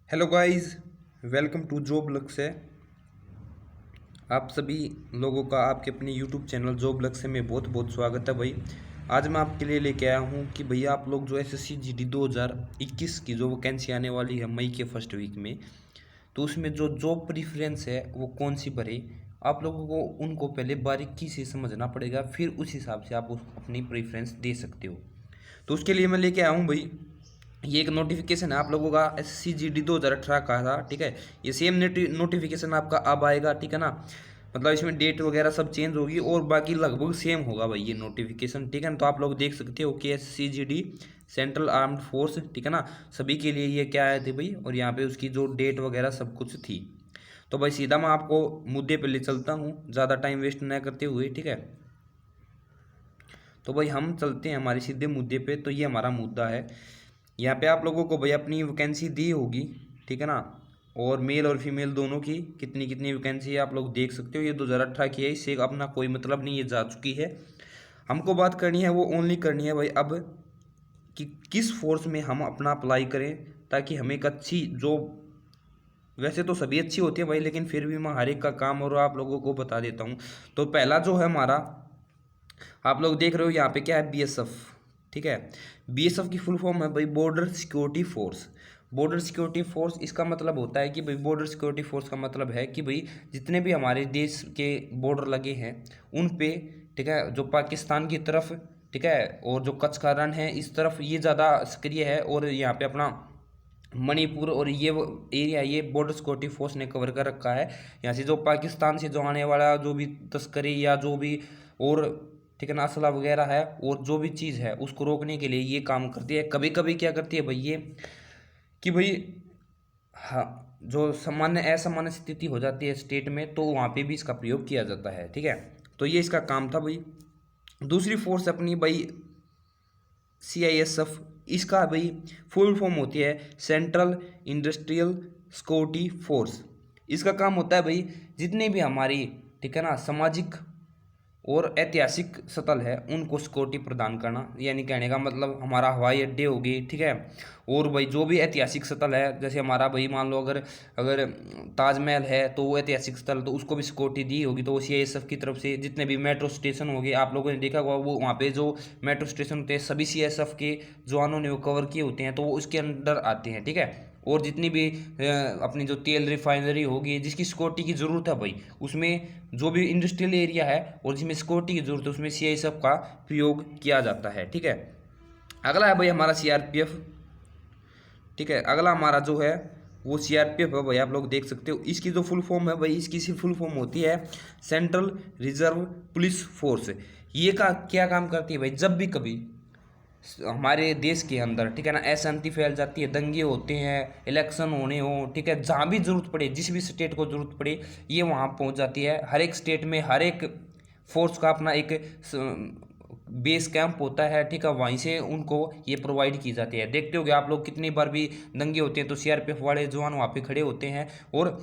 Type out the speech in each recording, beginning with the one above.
Hello guys, welcome to job Lakshya. आप सभी लोगों का आपके अपने यूट्यूब चैनल जॉब लक्ष्य में बहुत बहुत स्वागत है भाई। आज मैं आपके लिए लेके आया हूँ कि भैया आप लोग जो एसएससी जीडी 2021 की जो वैकेंसी आने वाली है मई के फर्स्ट वीक में, तो उसमें जो जॉब प्रेफरेंस है वो कौन सी भरे। आप लोगों को उनको पहले बारीकी से समझना पड़ेगा, फिर उस हिसाब से आप अपनी प्रेफरेंस दे सकते हो। तो उसके लिए मैं लेके आया हूँ भाई, ये एक नोटिफिकेशन है आप लोगों का एस सी जी डी 2018 का था, ठीक है। ये सेम नोटिफिकेशन आपका अब आएगा, ठीक है ना। मतलब इसमें डेट वगैरह सब चेंज होगी और बाकी लगभग सेम होगा भाई ये नोटिफिकेशन, ठीक है ना। तो आप लोग देख सकते हो कि S C G D central armed force, ठीक है ना, सभी के लिए ये क्या आए थे भाई, और यहाँ पे उसकी जो डेट वगैरह सब कुछ थी। तो भाई सीधा मैं आपको मुद्दे पे ले चलता हूँ, ज़्यादा टाइम वेस्ट न करते हुए, ठीक है। तो भाई हम चलते हैं हमारे सीधे मुद्दे पे। तो ये हमारा मुद्दा है, यहाँ पे आप लोगों को भाई अपनी वैकेंसी दी होगी, ठीक है ना। और मेल और फीमेल दोनों की कितनी कितनी वैकेंसी है आप लोग देख सकते हो। ये 2018 की है, इससे अपना कोई मतलब नहीं, ये जा चुकी है। हमको बात करनी है वो ओनली करनी है भाई अब, कि किस फोर्स में हम अपना अप्लाई करें ताकि हमें एक अच्छी जॉब। वैसे तो सभी अच्छी होती है भाई, लेकिन फिर भी मैं हर एक का काम और आप लोगों को बता देता हूँ। तो पहला जो है हमारा, आप लोग देख रहे हो यहाँ पे क्या है, बीएसएफ, ठीक है। बीएसएफ की फुल फॉर्म है भाई border security force. Border security force इसका मतलब होता है कि भाई बॉर्डर सिक्योरिटी फोर्स का मतलब है कि भाई जितने भी हमारे देश के बॉर्डर लगे हैं उन पे, ठीक है, जो पाकिस्तान की तरफ, ठीक है, और जो कच्छ का रण है इस तरफ ये ज़्यादा सक्रिय है, और यहाँ पे अपना मणिपुर और ये वो एरिया ये बॉर्डर सिक्योरिटी फोर्स ने कवर कर रखा है। यहाँ से जो पाकिस्तान से जो आने वाला जो भी तस्करी या जो भी और, ठीक है ना, असला वगैरह है और जो भी चीज़ है उसको रोकने के लिए ये काम करती है। कभी कभी क्या करती है भाई ये, कि भाई हाँ, जो सामान्य असामान्य स्थिति हो जाती है स्टेट में, तो वहाँ पे भी इसका प्रयोग किया जाता है, ठीक है। तो ये इसका काम था भाई। दूसरी फोर्स अपनी भाई CISF, इसका भाई फुल फॉर्म होती है सेंट्रल इंडस्ट्रियल सिक्योरिटी फोर्स। इसका काम होता है भाई जितने भी हमारी, ठीक है ना, सामाजिक और ऐतिहासिक स्थल है उनको सिक्योरिटी प्रदान करना। यानी कहने का मतलब हमारा हवाई अड्डे हो गए, ठीक है। और भाई जो भी ऐतिहासिक स्थल है, जैसे हमारा भाई मान लो अगर अगर ताजमहल है तो वो ऐतिहासिक स्थल, तो उसको भी सिक्योरिटी दी होगी। तो वो CISF की तरफ से जितने भी मेट्रो स्टेशन हो गए, आप लोगों ने देखा होगा वो वहाँ पे जो मेट्रो स्टेशन होते हैं सभी CISF के जवानों ने वो कवर किए होते हैं, तो वो उसके अंडर आते हैं, ठीक है। और जितनी भी अपनी जो तेल रिफाइनरी होगी जिसकी सिक्योरिटी की ज़रूरत है भाई, उसमें जो भी इंडस्ट्रियल एरिया है और जिसमें सिक्योरिटी की ज़रूरत है उसमें CISF का प्रयोग किया जाता है, ठीक है। अगला है भाई हमारा CRPF, ठीक है। अगला हमारा जो है वो CRPF है भाई, आप लोग देख सकते हो। इसकी जो फुल फॉर्म है भाई, इसकी सी फुल फॉर्म होती है सेंट्रल रिजर्व पुलिस फोर्स। ये का क्या काम करती है भाई, जब भी कभी हमारे देश के अंदर, ठीक है ना, अशांति फैल जाती है, दंगे होते हैं, इलेक्शन होने हो, ठीक है, जहाँ भी जरूरत पड़े, जिस भी स्टेट को जरूरत पड़े ये वहाँ पहुँच जाती है। हर एक स्टेट में हर एक फोर्स का अपना एक बेस कैंप होता है, ठीक है, वहीं से उनको ये प्रोवाइड की जाती है। देखते होगे आप लोग कितनी बार भी दंगे होते हैं तो CRPF वाले जवान वहाँ पे खड़े होते हैं, और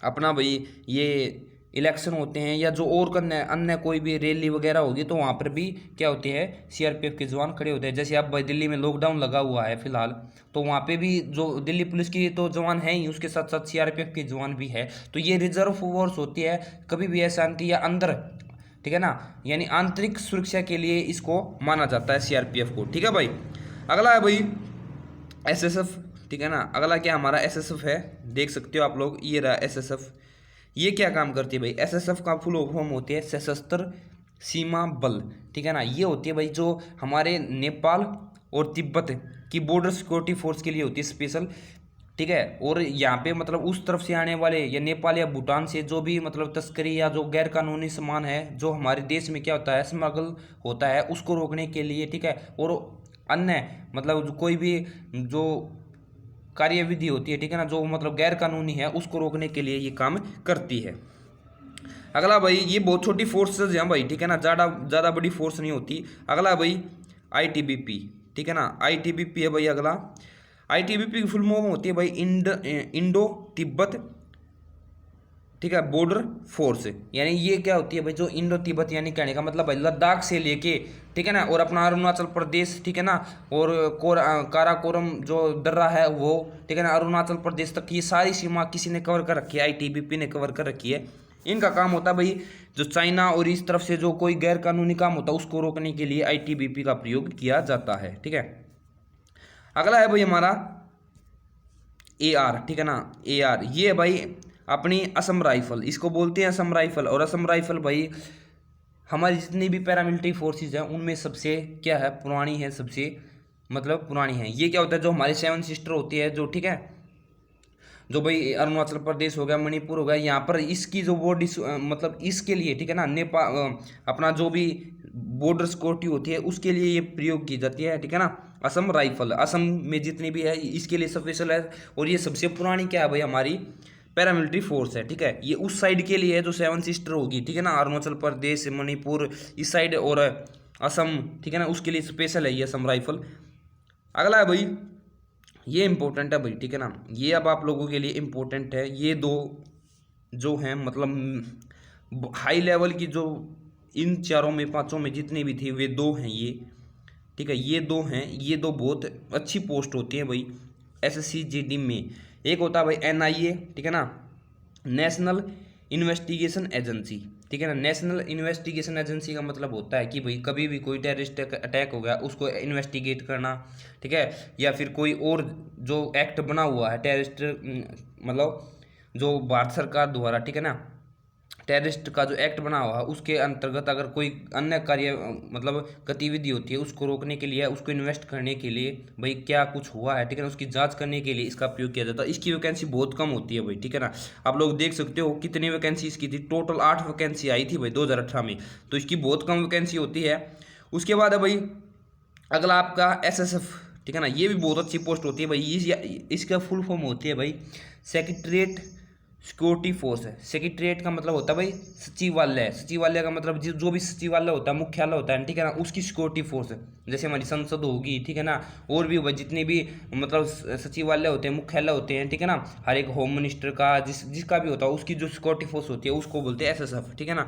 अपना भाई ये इलेक्शन होते हैं या जो और अन्य अन्य कोई भी रैली वगैरह होगी तो वहाँ पर भी क्या होते हैं, CRPF के जवान खड़े होते हैं। जैसे अब भाई दिल्ली में लॉकडाउन लगा हुआ है फिलहाल, तो वहाँ पे भी जो दिल्ली पुलिस की तो जवान है ही, उसके साथ साथ CRPF के जवान भी है। तो ये रिजर्व फोर्स होती है, कभी भी अशांति या अंदर, ठीक है ना, यानी आंतरिक सुरक्षा के लिए इसको माना जाता है CRPF को, ठीक है भाई। अगला है भाई SSF, ठीक है ना। अगला क्या हमारा SSF है, देख सकते हो आप लोग, ये रहा SSF। ये क्या काम करती है भाई, SSF का फुल फॉर्म होती है सशस्त्र सीमा बल, ठीक है ना। ये होती है भाई जो हमारे नेपाल और तिब्बत की बॉर्डर सिक्योरिटी फोर्स के लिए होती है स्पेशल, ठीक है। और यहाँ पे मतलब उस तरफ से आने वाले या नेपाल या भूटान से जो भी मतलब तस्करी या जो गैर कानूनी सामान है जो हमारे देश में क्या होता है स्मगल होता है, उसको रोकने के लिए, ठीक है। और अन्य मतलब कोई भी जो कार्यविधि होती है, ठीक है ना, जो मतलब गैर कानूनी है उसको रोकने के लिए ये काम करती है। अगला भाई ये बहुत छोटी फोर्सेज हैं भाई, ठीक है ना, ज़्यादा ज़्यादा बड़ी फोर्स नहीं होती। अगला भाई ITBP, ठीक है ना, ITBP है भाई अगला। ITBP की फुल फॉर्म होती है भाई इंडो तिब्बत, ठीक है, बॉर्डर फोर्स, यानी ये क्या होती है भाई, जो इंडो तिब्बत, यानी कहने का मतलब भाई लद्दाख से लेके, ठीक है ना, और अपना अरुणाचल प्रदेश, ठीक है ना, और काराकोरम जो दर्रा है वो, ठीक है ना, अरुणाचल प्रदेश तक ये सारी सीमा किसी ने कवर कर रखी है, आईटीबीपी ने कवर कर रखी है। इनका काम होता है भाई जो चाइना और इस तरफ से जो कोई गैर कानूनी काम होता है उसको रोकने के लिए आईटीबीपी का प्रयोग किया जाता है, ठीक है। अगला है भाई हमारा AR, ठीक है ना, AR ये भाई अपनी असम राइफल, इसको बोलते हैं असम राइफल। और असम राइफल भाई हमारी जितनी भी पैरामिलिट्री फोर्सेस हैं उनमें सबसे क्या है, पुरानी है, सबसे मतलब पुरानी है। ये क्या होता है, जो हमारी 7 सिस्टर होती है जो, ठीक है, जो भाई अरुणाचल प्रदेश हो गया, मणिपुर हो गया, यहाँ पर इसकी जो बॉर्डर मतलब इसके लिए, ठीक है ना, नेपाल अपना जो भी बॉर्डर सिक्योरिटी होती है उसके लिए ये प्रयोग की जाती है, ठीक है ना। असम राइफल असम में जितनी भी है इसके लिए स्पेशल है, और ये सबसे पुरानी क्या है भाई, हमारी पैरामिलिट्री फोर्स है, ठीक है। ये उस साइड के लिए है जो 7 सिस्टर होगी, ठीक है ना, अरुणाचल प्रदेश, मणिपुर इस साइड, और असम, ठीक है ना, उसके लिए स्पेशल है ये असम राइफल। अगला है भाई, ये इंपॉर्टेंट है भाई, ठीक है ना, ये अब आप लोगों के लिए इंपॉर्टेंट है। ये दो जो हैं मतलब हाई लेवल की, जो इन चारों में पांचों में जितनी भी थी वे दो हैं ये, ठीक है, ये दो हैं, ये दो बहुत अच्छी पोस्ट होती हैं भाई SSC-GD में। एक होता है भाई NIA, ठीक है ना, नेशनल इन्वेस्टिगेशन एजेंसी, ठीक है ना। नेशनल इन्वेस्टिगेशन एजेंसी का मतलब होता है कि भाई कभी भी कोई टेररिस्ट अटैक हो गया उसको इन्वेस्टिगेट करना, ठीक है, या फिर कोई और जो एक्ट बना हुआ है टेररिस्ट, मतलब जो भारत सरकार द्वारा, ठीक है ना, टेररिस्ट का जो एक्ट बना हुआ है उसके अंतर्गत अगर कोई अन्य कार्य मतलब गतिविधि होती है उसको रोकने के लिए, उसको इन्वेस्ट करने के लिए, भाई क्या कुछ हुआ है, ठीक है ना, उसकी जांच करने के लिए इसका प्रयोग किया जाता है। इसकी वैकेंसी बहुत कम होती है भाई, ठीक है ना। आप लोग देख सकते हो कितनी वैकेंसी इसकी थी, टोटल 8 वैकेंसी आई थी भाई 2018 में, तो इसकी बहुत कम वैकेंसी होती है। उसके बाद है भाई अगला आपका SSF, ठीक है ना, ये भी बहुत अच्छी पोस्ट होती है भाई। इसका फुल फॉर्म होती है भाई सेक्रेटरीट सिक्योरिटी फोर्स है। सेक्रेटरीट का मतलब होता है भाई सचिवालय, सचिवालय का मतलब जो भी सचिवालय होता है, मुख्यालय होता है, ठीक है ना, उसकी सिक्योरिटी फोर्स है। जैसे हमारी संसद होगी, ठीक है ना, और भी जितने भी मतलब सचिवालय होते हैं, मुख्यालय होते हैं, ठीक है ना, हर एक होम मिनिस्टर का जिसका भी होता है उसकी जो सिक्योरिटी फोर्स होती है उसको बोलते हैं SSF, ठीक है ना।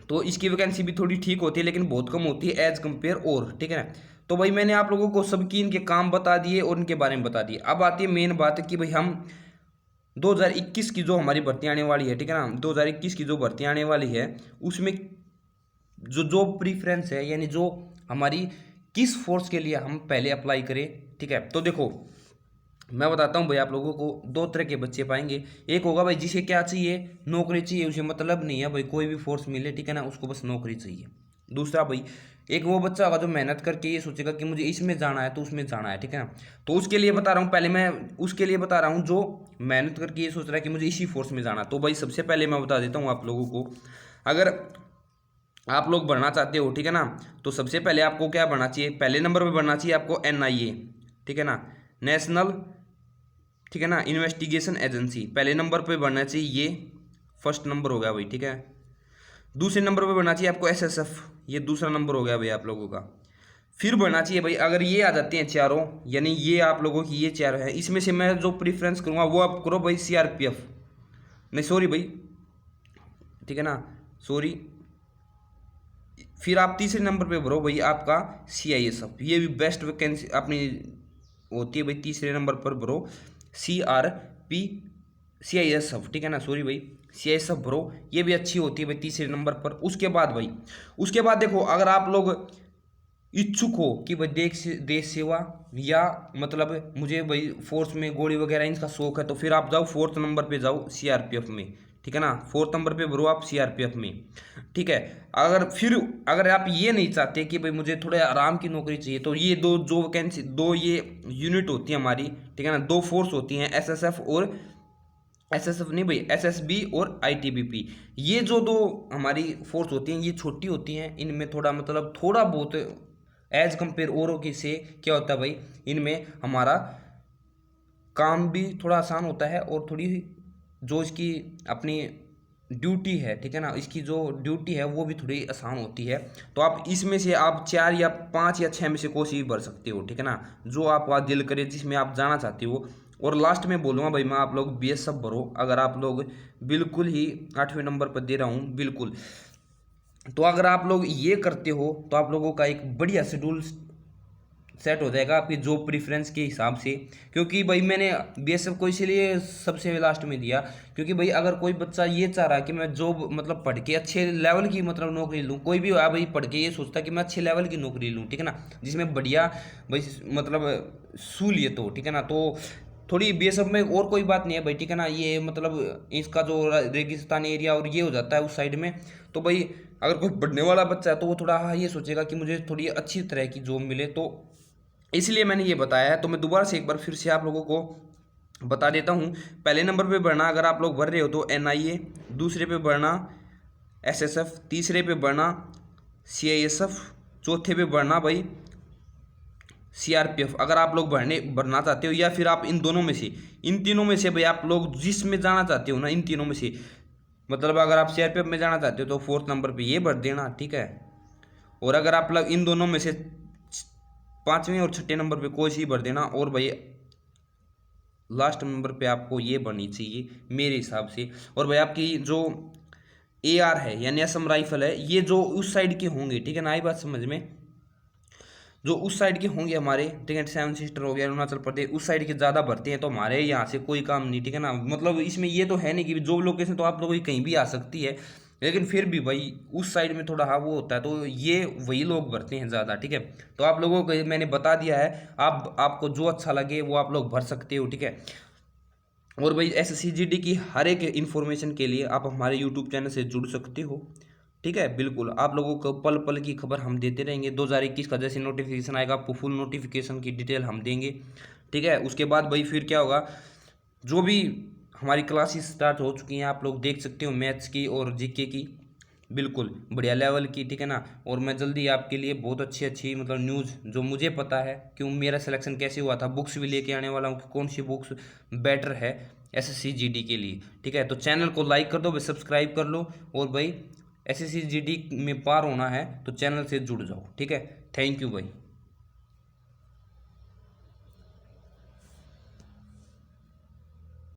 तो इसकी वैकेंसी भी थोड़ी ठीक होती है लेकिन बहुत कम होती है एज कम्पेयर, और ठीक है ना। तो भाई मैंने आप लोगों को सबकी इनके काम बता दिए और इनके बारे में बता दिए। अब आती है मेन बात कि भाई हम 2021 की जो हमारी भर्ती आने वाली है, ठीक है ना, 2021 की जो भर्ती आने वाली है उसमें जो जॉब प्रीफ्रेंस है, यानी जो हमारी किस फोर्स के लिए हम पहले अप्लाई करें, ठीक है। तो देखो मैं बताता हूँ भाई, आप लोगों को 2 तरह के बच्चे पाएंगे। एक होगा भाई जिसे क्या चाहिए, नौकरी चाहिए, उसे मतलब नहीं है भाई कोई भी फोर्स मिले, ठीक है ना, उसको बस नौकरी चाहिए। दूसरा भाई एक वो बच्चा होगा जो मेहनत करके ये सोचेगा कि मुझे इसमें जाना है तो उसमें जाना है, ठीक है ना। तो उसके लिए बता रहा हूँ, पहले मैं उसके लिए बता रहा हूँ जो मेहनत करके ये सोच रहा है कि मुझे इसी फोर्स में जाना। तो भाई सबसे पहले मैं बता देता हूँ आप लोगों को, अगर आप लोग बढ़ना चाहते हो, ठीक है ना, तो सबसे पहले आपको क्या बढ़ना चाहिए, पहले नंबर पर बढ़ना चाहिए आपको NIA, ठीक है ना, नेशनल, ठीक है ना, इन्वेस्टिगेशन एजेंसी, पहले नंबर पे बढ़ना चाहिए, ये फर्स्ट नंबर हो गया भाई, ठीक है। दूसरे नंबर पे बढ़ना चाहिए आपको SSF, ये दूसरा नंबर हो गया भाई आप लोगों का। फिर बढ़ना चाहिए भाई, अगर ये आ जाते हैं चारों, यानी ये आप लोगों की ये चारों है, इसमें से मैं जो प्रीफ्रेंस करूँगा वो आप करो भाई CRPF, नहीं सॉरी भाई, ठीक है ना, सॉरी। फिर आप तीसरे नंबर पे भरो भाई आपका CISF, ये भी बेस्ट वैकेंसी अपनी होती है भाई। तीसरे नंबर पर भरो CISF, ठीक है ना, सॉरी भाई CISF भरो, ये भी अच्छी होती है भाई तीसरे नंबर पर। उसके बाद भाई, उसके बाद देखो अगर आप लोग इच्छुक हो कि भाई देश सेवा या मतलब मुझे भाई फोर्स में गोली वगैरह इनका शौक है, तो फिर आप जाओ 4th नंबर पे जाओ CRPF में, ठीक है ना, 4th नंबर पे भरो आप CRPF में, ठीक है। अगर आप ये नहीं चाहते कि भाई मुझे थोड़े आराम की नौकरी चाहिए, तो ये दो जो वैकेंसी, दो ये यूनिट होती है हमारी, ठीक है ना, 2 फोर्स होती हैं SSF और SSF नहीं भाई SSB और ITBP। ये जो 2 हमारी फोर्स होती हैं ये छोटी होती हैं, इनमें थोड़ा मतलब थोड़ा बहुत एज कम्पेयर औरों की से क्या होता है भाई, इनमें हमारा काम भी थोड़ा आसान होता है और थोड़ी जो इसकी अपनी ड्यूटी है, ठीक है ना, इसकी जो ड्यूटी है वो भी थोड़ी आसान होती है। तो आप इसमें से आप 4 या 5 या 6 में से कोई सी भी भर सकते हो, ठीक है ना, जो आपका दिल करे जिसमें आप जाना चाहते हो और लास्ट में बोलूँगा भाई मैं, आप लोग बीएसएफ भरो अगर आप लोग बिल्कुल ही 8वें नंबर पर दे रहा हूँ बिल्कुल। तो अगर आप लोग ये करते हो तो आप लोगों का एक बढ़िया शेड्यूल सेट हो जाएगा आपकी जॉब प्रेफरेंस के हिसाब से। क्योंकि भाई मैंने बीएसएफ को इसीलिए सबसे लास्ट में दिया, क्योंकि भाई अगर कोई बच्चा ये चाह रहा है कि मैं जॉब मतलब पढ़ के अच्छे लेवल की मतलब नौकरी लूँ, कोई भी भाई पढ़ के ये सोचता है कि मैं अच्छे लेवल की नौकरी लूँ, ठीक है ना, जिसमें बढ़िया भाई मतलब सहूलियत हो, ठीक है ना, तो थोड़ी बीएसएफ में और कोई बात नहीं है भाई, ठीक है ना, ये मतलब इसका जो रेगिस्तान एरिया और ये हो जाता है उस साइड में, तो भाई अगर कोई पढ़ने वाला बच्चा है तो वो थोड़ा हाँ ये सोचेगा कि मुझे थोड़ी अच्छी तरह की जॉब मिले, तो इसलिए मैंने ये बताया है। तो मैं दोबारा से एक बार फिर से आप लोगों को बता देता हूँ। पहले नंबर पे बढ़ना अगर आप लोग भर रहे हो तो एनआईए, दूसरे पे बढ़ना एसएसएफ, तीसरे पे बढ़ना सीआईएसएफ, चौथे पे बढ़ना भाई सीआरपीएफ अगर आप लोग भरना चाहते हो, या फिर आप इन दोनों में से, इन तीनों में से भाई आप लोग जिसमें जाना चाहते हो ना, इन तीनों में से मतलब अगर आप सीआरपीएफ में जाना चाहते हो तो 4th नंबर पे ये भर देना, ठीक है। और अगर आप लोग इन दोनों में से 5वें और 6ठे नंबर पे कोई सी भर देना, और भाई लास्ट नंबर पे आपको ये भरनी चाहिए मेरे हिसाब से। और भाई आपकी जो एआर है यानी असम राइफल है, ये जो उस साइड के होंगे, ठीक है ना, आई बात समझ में, जो उस साइड के होंगे हमारे, ठीक है, 7 सिस्टर हो गया अरुणाचल प्रदेश, उस साइड के ज़्यादा भरते हैं, तो हमारे यहाँ से कोई काम नहीं, ठीक है ना, मतलब इसमें ये तो है नहीं कि जॉब लोकेशन तो आप लोगों की कहीं भी आ सकती है, लेकिन फिर भी भाई उस साइड में थोड़ा हाँ वो होता है, तो ये वही लोग भरते हैं ज़्यादा, ठीक है। तो आप लोगों को मैंने बता दिया है, आपको जो अच्छा लगे वो आप लोग भर सकते हो, ठीक है। और भाई SSCGD की हर एक इन्फॉर्मेशन के लिए आप हमारे यूट्यूब चैनल से जुड़ सकते हो, ठीक है, बिल्कुल। आप लोगों को पल पल की खबर हम देते रहेंगे। 2021 का जैसे नोटिफिकेशन आएगा आपको फुल नोटिफिकेशन की डिटेल हम देंगे, ठीक है। उसके बाद भाई फिर क्या होगा, जो भी हमारी क्लासेस स्टार्ट हो चुकी हैं आप लोग देख सकते हो, मैथ्स की और जीके की, बिल्कुल बढ़िया लेवल की, ठीक है ना। और मैं जल्दी आपके लिए बहुत अच्छी अच्छी मतलब न्यूज़ जो मुझे पता है क्यों मेरा सिलेक्शन कैसे हुआ था, बुक्स भी लेके आने वाला हूँ कि कौन सी बुक्स बेटर है SSCGD के लिए, ठीक है। तो चैनल को लाइक कर दो भाई, सब्सक्राइब कर लो, और भाई SSCGD में पार होना है तो चैनल से जुड़ जाओ, ठीक है। थैंक यू भाई।